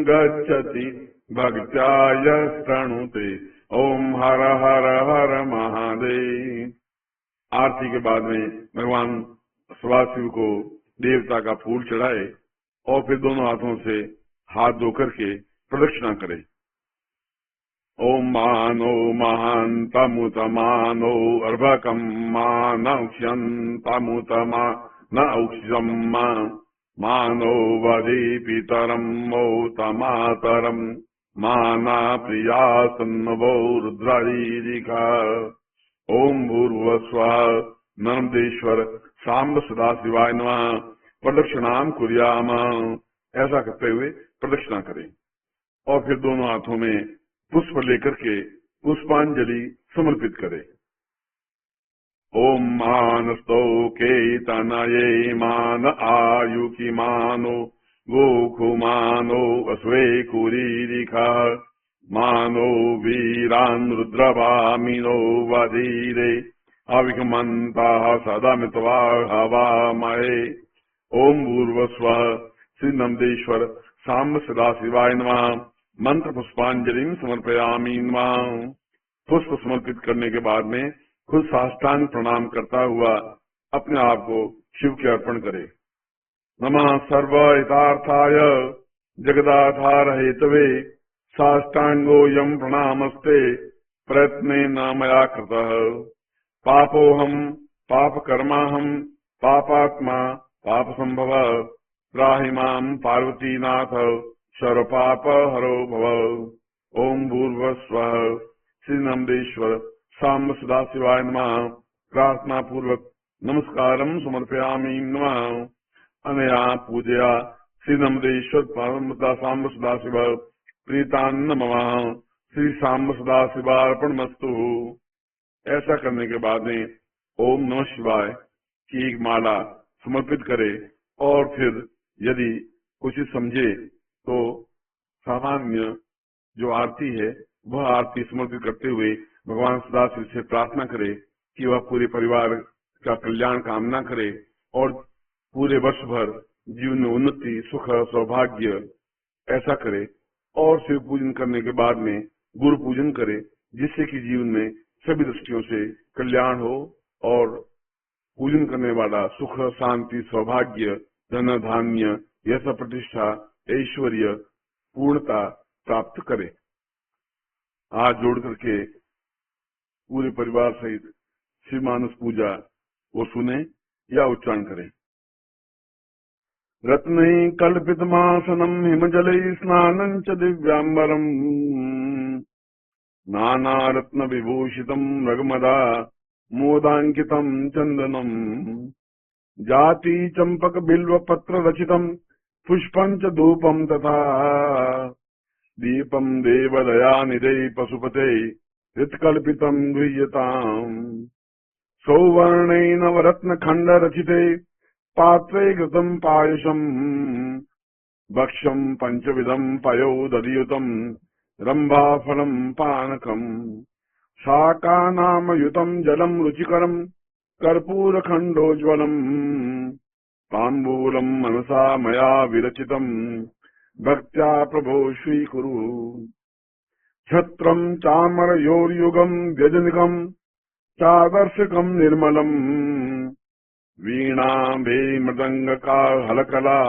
गच्छति भक्त्या यः शृणुते ओम हर हर हर महादेव। आरती के बाद में भगवान सदाशिव को देवता का फूल चढ़ाए और फिर दोनों हाथों से हाथ धो करके प्रदक्षिणा करे। ओम मानो महान्तमुतमानो अर्भकम् मानक्ष्यन्तमुतमा न औक्ष्यम् मानो वदे पितरम् मौतमातरम् माना प्रियासन्नवो रुद्रारीरिका। ओम भूर्भुवस्वः नर्मदेश्वर सांब सदाशिवाय नमः प्रदक्षिणाम कुर्याम। ऐसा करते हुए प्रदक्षिणा करें और फिर दोनों हाथों में पुष्प लेकर के पुष्पांजलि समर्पित करे। ओम मानस्तो केतनये मान आयुकी मानो गोखु मानो अश्वे कुरीरिखा मानो वीरान् रुद्रभामिनो वधीरे अविगमन्ताः सदा मित्वा हवामहे। ओम भूर्भुवस्वः श्री नंदेश्वर सांब सदाशिवाय नमः मंत्र पुष्पांजलि समर्पयामि नमः। पुष्प समर्पित करने के बाद में खुद साष्टांग प्रणाम करता हुआ अपने आप को शिव के अर्पण करे। नमः सर्व हितार्थाय जगदाधार हेतवे साष्टांगोऽयं प्रणामस्ते प्रयत्नेन मया कृतः। पापोऽहं पापकर्माहं पापात्मा पापसंभव त्राहि मां पार्वतीनाथ सर्वपाप हरो भव। ओम भूर्भुवस्वः श्री नंदेश्वर सांब सदाशिवाय नमः प्रार्थना पूर्वक नमस्कारं समर्पयामि नमः। अनया पूजया श्री नंदेश्वर सांब सदाशिव प्रीतान्न मम श्री सांब सदाशिवार्पणमस्तु। ऐसा करने के बाद में ओम नमः शिवाय की एक माला समर्पित करे और फिर यदि कुछ समझे तो सामान्य जो आरती है वह आरती समर्पित करते हुए भगवान सदाशिव से प्रार्थना करे कि वह पूरे परिवार का कल्याण कामना करे और पूरे वर्ष भर जीवन में उन्नति सुख सौभाग्य ऐसा करे। और शिव पूजन करने के बाद में गुरु पूजन करे जिससे कि जीवन में सभी दृष्टियों से कल्याण हो और पूजन करने वाला सुख शांति सौभाग्य धन धान्य यश प्रतिष्ठा ऐश्वर्य पूर्णता प्राप्त करे। हाथ जोड़ करके पूरे परिवार सहित शिव मानस पूजा वो सुने या उच्चारण करें। रत्नै कल्पितमासनं हिमजलै स्नानं च दिव्याम्बरम् नानारत्न विभूषितं रगमदा मोदाङ्कितं चन्दनम् जाति चंपक बिल्व पत्र रचितं पुष्पं च धूपं तथा दीपं देवदयानिधे पशुपते हृत्कल्पितं गृह्यताम् सौवर्णे नवरत्नखण्ड रचिते पात्रे घृतं पायसम् भक्ष्यं पंचविधं पयोदधियुतं रम्भाफलं पानकम् शाकानामयुतं जलं रुचिकरं कर्पूरखण्डोज्ज्वलम् ताम्बूलं मनसा मया विरचितं भक्त्या प्रभो स्वीकुरु छत्रं चामरयोर्युगं व्यजनिकं चादर्शकं निर्मलम् वीणा भे मृदंगकाहलकला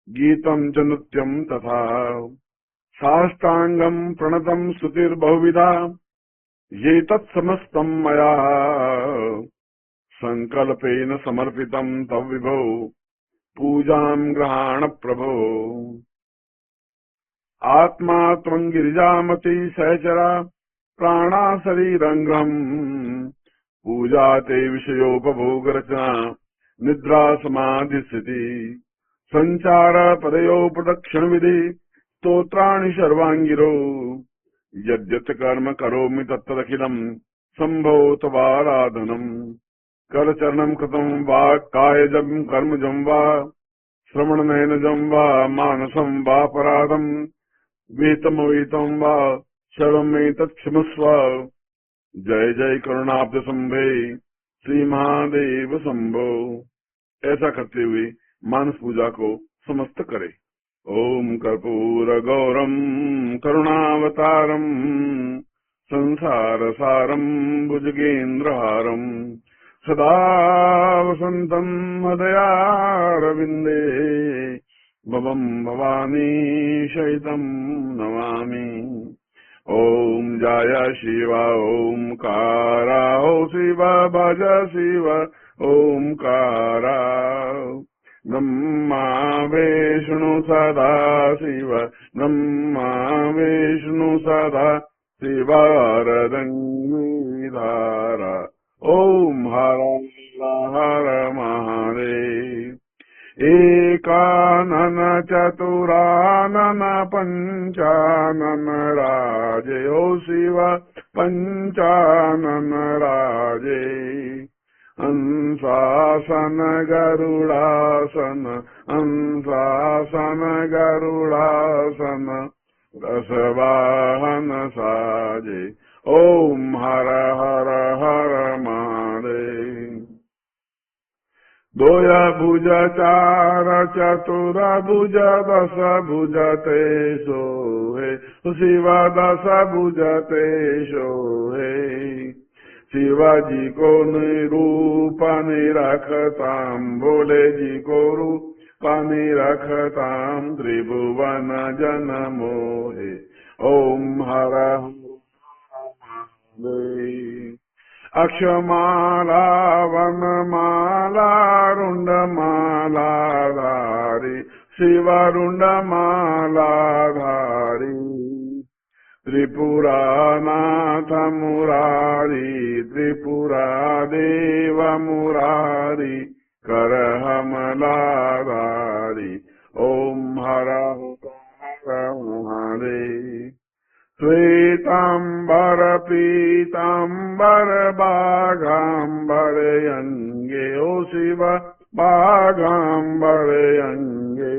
गीतं च नृत्यं तथा साष्टांगं प्रणतं स्तुतिर्बहुविधा ये तत्समस्तं मया संकल्पेन समर्पितं तव विभो पूजां गृहाण प्रभो। आत्मा त्वं गिरिजामति सहचरा प्राणा शरीरंगम। पूजा ते विषयोपभोगरचना निद्रा समाधि स्थिति। संचार पदयो प्रदक्षिण विधि स्तोत्राणि सर्वांगिरो। यद्यत् कर्म करोमि तत्तदखिलम् शम्भो तवाराधनम्। करचरणम् कृतम् वा कायजम् कर्मजम् वा श्रवणनयनजम् वा मानसम् वा पराधम् वेतमवेतम् वा सर्वमेतत् क्षमस्व। जय जय करुणाब्ध संभे श्री महादेव शंभो। ऐसा करते हुए मानस पूजा को समस्त करे। ओम कर्पूर गौरम करुणावतारम संसार सारम भुजगेन्द्रहारम सदा वसंतम हृदयारविंदे भवम भवानी शयितं नमामि। ओम जय शिवा ओंकारा हो शिवा भज शिवा ओंकारा। ब्रह्मा विष्णु सदा शिव ब्रह्मा विष्णु सदा शिवारदंगीधारा। ओम हर हर महादेव। एकानन चतुरानन पंचानन राजे ओ शिव पंचानन राजे। हंसासन गरुड़ासन हंसासन गरुड़ासन रसवाहन साजे। ओम हर हर हर महादेव। दोय भुज चार चतुर भुज दस भुज ते सोहे शिव दस भुज ते सोहे। शिवाजी को रूप निरखताम भोले जी को रूप निरखताम त्रिभुवन जन मोहे। ओम हर अक्षमाला वनमाला रुंडमाला धारी शिवरुंडमाला धारी। त्रिपुरानाथ मुरारी त्रिपुरा देव मुरारी करहमलाधारी। ओम हर हर महादेव। श्वेतांबर पीतांबर बाघांबर अंगे ओ शिव बाघांबर अंगे।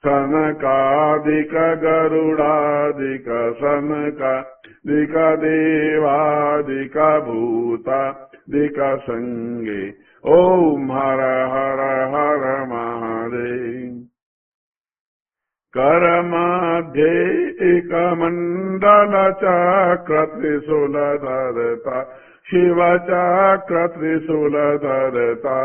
सनकादिक गरुडादिक सनकादिक देवादिक भूतादिक संगे। ओम हर हर हर महादेव। कर मध्ये एक मंडल चक्र त्रिशूल धरता शिव चक्र त्रिशूल धरता।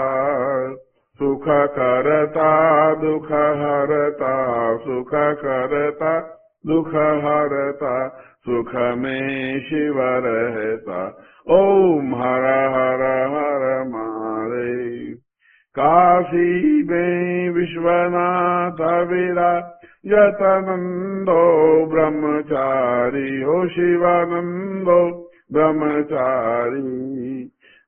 सुख करता दुख हरता सुख करता दुख हरता सुख में शिव रहता। ओम हर हर हर महादेव। काशी में विश्वनाथ विराजतनंदो ब्रह्मचारी हो शिवानंदो ब्रह्मचारी।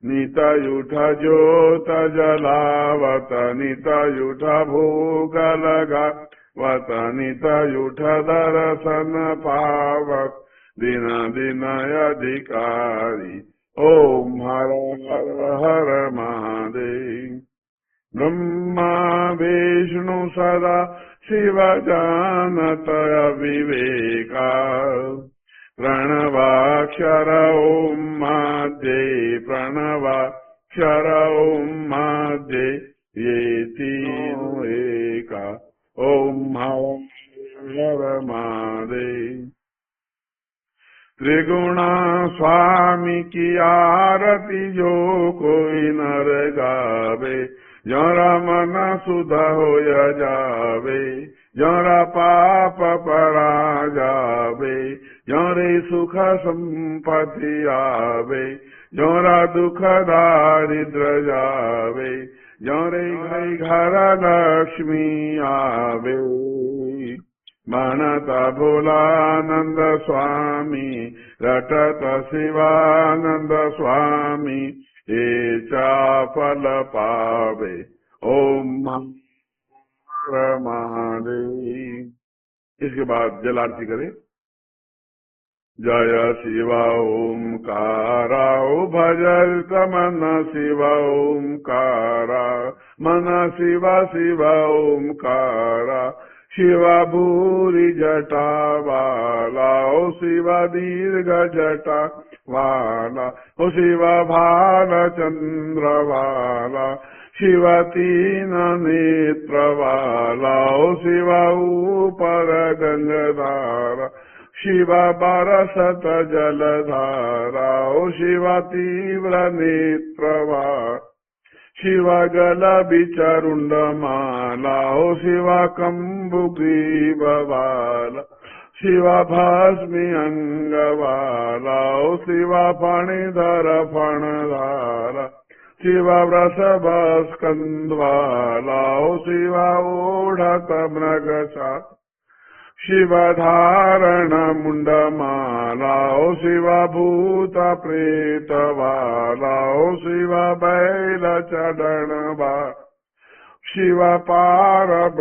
नितयुठ ज्योत जलावत नितयुठ भोग लगावत नितयुठ दर्शन पावत दिन दिन अधिकारी। ओम हर हर हर महादेव। ब्रह्मा विष्णु सदा शिव जानत विवेका। प्रणवाक्षर ओम मध्ये प्रणवाक्षर ओम मध्ये ये तीनों एका। ओम हर महादेव। त्रिगुणा स्वामी की आरती जो कोई नर गावे। जरा मन सुध हो जावे जरा पाप परा जावे। ज्यों रे सुख संपत्ति आवे, ज्यों रा दुख दारिद्र जावे, ज्यों रे घर लक्ष्मी आवे। मनत भोलानंद स्वामी, रटत शिवानंद स्वामी, ये चा फल पावे। ओम हर महादेव। इसके बाद जलारती करें। जय शिव ओंकारा, भजत मन शिव ओंकारा, मन शिव शिव ओंकारा, शिव भूरि जटा वाला, ओ शिव दीर्घ जटा वाला, ओ शिव भाल चंद्र वाला, शिव तीन नेत्र वाला, ओ शिव ऊपर गंगाधारा, शिव बरसत जलधारा, ओ शिव तीव्र नेत्रवा, शिव गल बिचरुंड माला, ओ शिव कंबुग्रीव वाला, शिव भस्मी अंग वाला, ओ शिव फणिधर फणधारा, शिव वृषभ स्कंद वाला, ओ शिव ओढ़त मृगशा, शिव धारण मुंडमाला, ओ शिव भूत प्रेत वाला, ओ शिव बैल चढ़न वाला, शिव पार्वत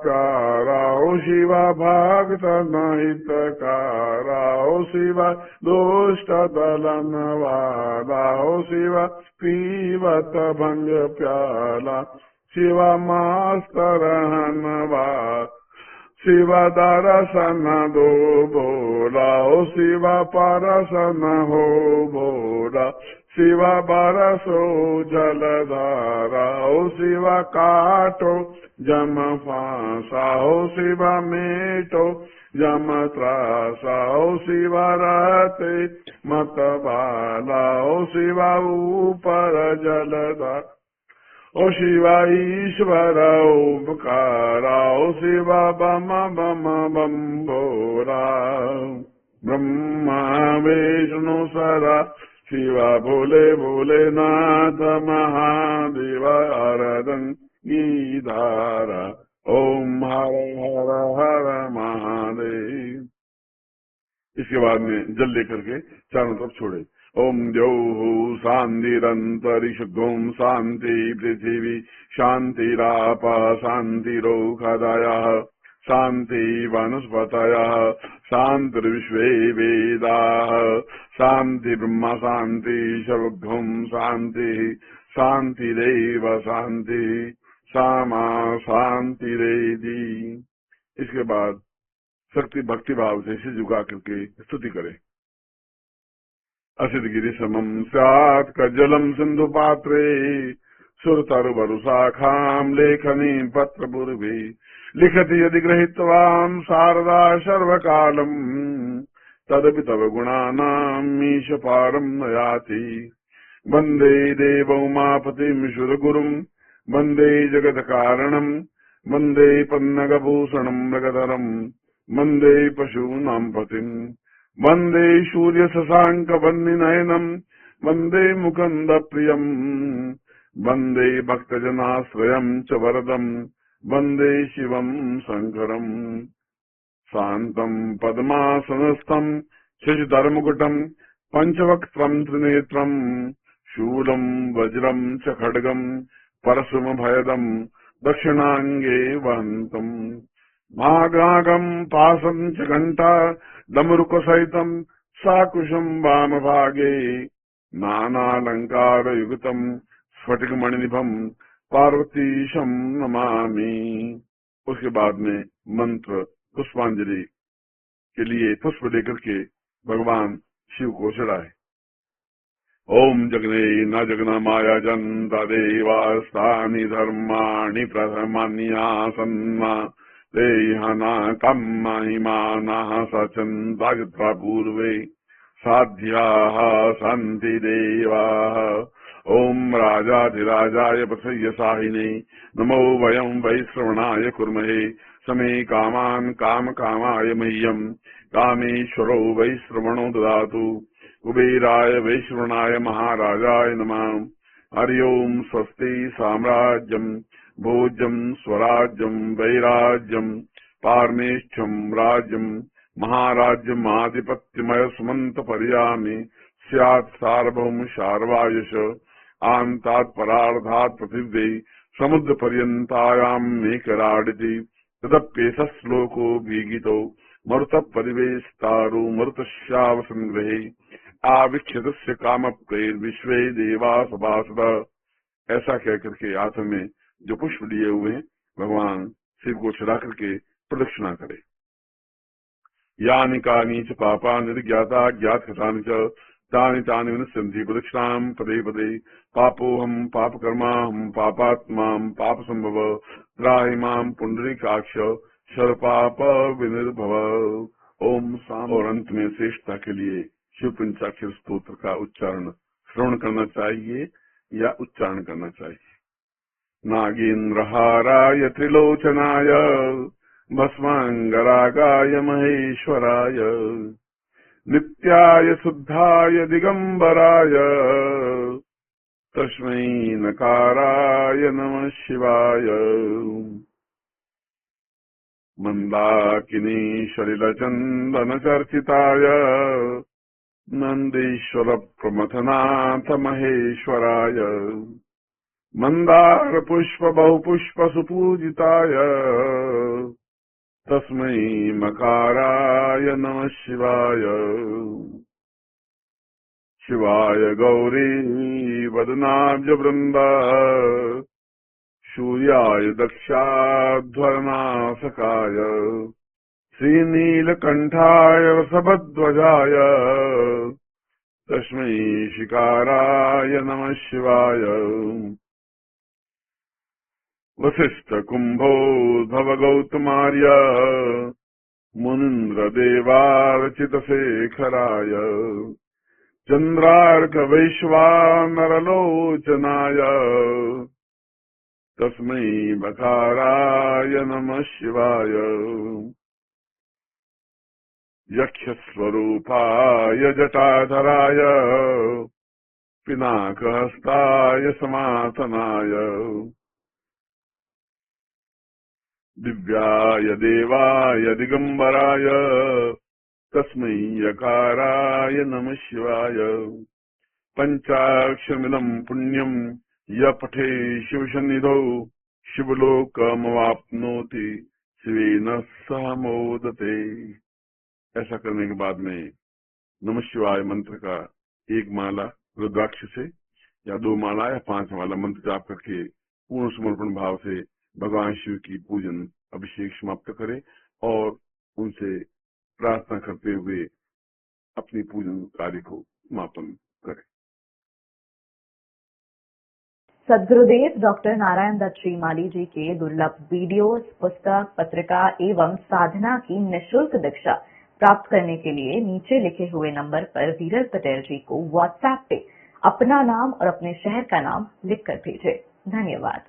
प्यारा, ओ शिव भक्त नहितकारा, ओ शिव दुष्ट दलन वाला, ओ शिव पीवत भंग प्याला, शिव मस्त रहन वाला, शिव दर्शन दो बोला, ओ शिव परसन हो बोला, शिव बरसो जलधारा, ओ शिव काटो जम फांसा, ओ शिव मेटो जम त्रासा, ओ शिव रहते मत बाला, ओ शिव ऊपर जलधारा, ओ शिवा ईश्वर ओंकारा, ओ शिवा बम बम बम भोरा, ब्रह्मा विष्णु सदा शिवा भोले भोलेनाथ महादेव आराधन गीधारा। ओम हर हर हर महादेव। इसके बाद में जल लेकर के चारों तरफ छोड़े। ओम द्यौः शान्तिरन्तरिक्षं शान्ति पृथिवी शान्तिराप शान्तिरोषधयः शान्ति वनस्पतयः शान्तिर्विश्वे वेदाः शान्ति ब्रह्म शान्ति सर्वभौम शान्तिः शान्तिरेव शान्तिः सामा शान्तिरेधि। इसके बाद शक्ति भक्ति भाव से सिर झुका करके स्तुति करें। असित गिरि समम स्यात् कज्जलम सिंधु पात्रे सुरतरु वरुशाखाम लेखनी पत्र पूर्वे लिखति यदि गृहीत्वाम शारदा सर्वकालम तदपि तव गुणानामीश पारम न याति। वंदे देवौमापतिं शुरगुरुं वंदे जगत कारणं वंदे पन्नगभूषणं मृगधरं वंदे पशूनां पतिम् वंदे सूर्य शशांक वह्निनयनम् वंदे मुकुन्द प्रियम् वंदे भक्तजनाश्रयम् च वरदम् वंदे शिवम् शंकरम्। शान्तम् पद्मासनस्थम् शशिधरमुकुटम् पंचवक्त्रम् त्रिनेत्रम् शूलम् वज्रम् च खड्गम् परशुमभयदम् दक्षिणाङ्गे वहन्तम् भागागम् पाशम् च घण्टा डमरुक सहितम् साकुशम् वामभागे नानालंकारयुक्तम् स्फटिकमणिनिभम् पार्वतीशम् नमामि। उसके बाद में मंत्र पुष्पांजलि के लिए पुष्प लेकर के भगवान शिव को चढ़ाए। ओम जगने न जगना माया जन तदेवास्तानि धर्माणि प्रथमान्यासन्ना देहना कम महिमानः सचन्ता पूर्वे साध्याः सन्ति देवाः। ओम राजाधिराजाय प्रसय्य साहिने नमो वयं वै श्रवणाय कुर्महे समे कामान् काम कामाय मह्यम् कामेश्वरो वै श्रवणो ददातु कुबेराय वैश्रवणाय महाराजाय नमः। हरि ओम्। स्वस्ति साम्राज्यम् भोज्यम् स्वराज्यम् वैराज्यम् पारमेष्ठ्यम् राज्यम् महाराज्यम् आधिपत्यमय सुमंत पर्यामि स्यात् सार्वभौम शार्वायुष आन्तात् परार्धात् पृथिव्यै समुद्र पर्यन्तायाम् मेकराडिति तदप्येष श्लोको भीगितो मरुत परिवेष्टारो मरुतश्याव संग्रहे आविक्षितस्य काम प्रेर विश्वे देवा सभासद। ऐसा कहकर के हाथ में जो पुष्प लिए हुए हैं भगवान शिव को चढ़ा करके प्रदक्षिणा करे। यानि कानि च पापानि ज्ञाता ज्ञात कृतानि च तानि तानि विनश्यन्ति प्रदक्षिणाम् पदे पदे। पापोऽहम् पापकर्माहम् पापात्माम् पाप संभव त्राहि माम् पुंडरीकाक्ष सर्वपाप विनिर्भव। ओम शाम। और अंत में श्रेष्ठता के लिए शिव पंचाक्षर स्तोत्र का उच्चारण श्रवण करना चाहिए या उच्चारण करना चाहिए। नागेन्द्रहाराय त्रिलोचनाय भस्मांगरागाय महेश्वराय नित्याय शुद्धाय दिगंबराय तस्मै नकाराय नमः शिवाय। मंदाकिनी सलिलचंदन चर्चिताय नंदीश्वर प्रमथनाथ महेश्वराय मंदार पुष्प बहुपुष्प सुपूजिताय तस्मै मकाराय नमः शिवाय। शिवाय गौरी वदनाब्ज वृंद सूर्याय दक्षाध्वरनाशकाय श्रीनीलकंठाय वृषभध्वजाय तस्मै शिकाराय नमः शिवाय। वसिष्ठ कुंभोद्भव गौतमार्य मुनीन्द्र देवार्चित शेखराय चंद्रार्क वैश्वानरलोचनाय तस्मै बकाराय नमः शिवाय। यक्षस्वरूपाय जटाधराय पिनाकहस्ताय समासनाय दिव्याय देवाय दिगंबराय तस्मै यकाराय नमः शिवाय। पंचाक्षरमिदं पुण्यं य पठे शिवसन्निधौ शिवलोकमवाप्नोति शिवेन सह मोदते। ऐसा करने के बाद में नमः शिवाय मंत्र का एक माला रुद्राक्ष से या 2 माला या 5 माला मंत्र जाप करके पूर्ण समर्पण भाव से भगवान शिव की पूजन अभिषेक समाप्त करें और उनसे प्रार्थना करते हुए अपनी पूजन कार्य को समापन करें। सद्गुरुदेव डॉक्टर नारायण दत्त श्रीमाली जी के दुर्लभ वीडियोस, पुस्तक, पत्रिका एवं साधना की निःशुल्क दीक्षा प्राप्त करने के लिए नीचे लिखे हुए नंबर पर धीरज पटेल जी को व्हाट्सएप पे अपना नाम और अपने शहर का नाम लिखकर भेजें। धन्यवाद।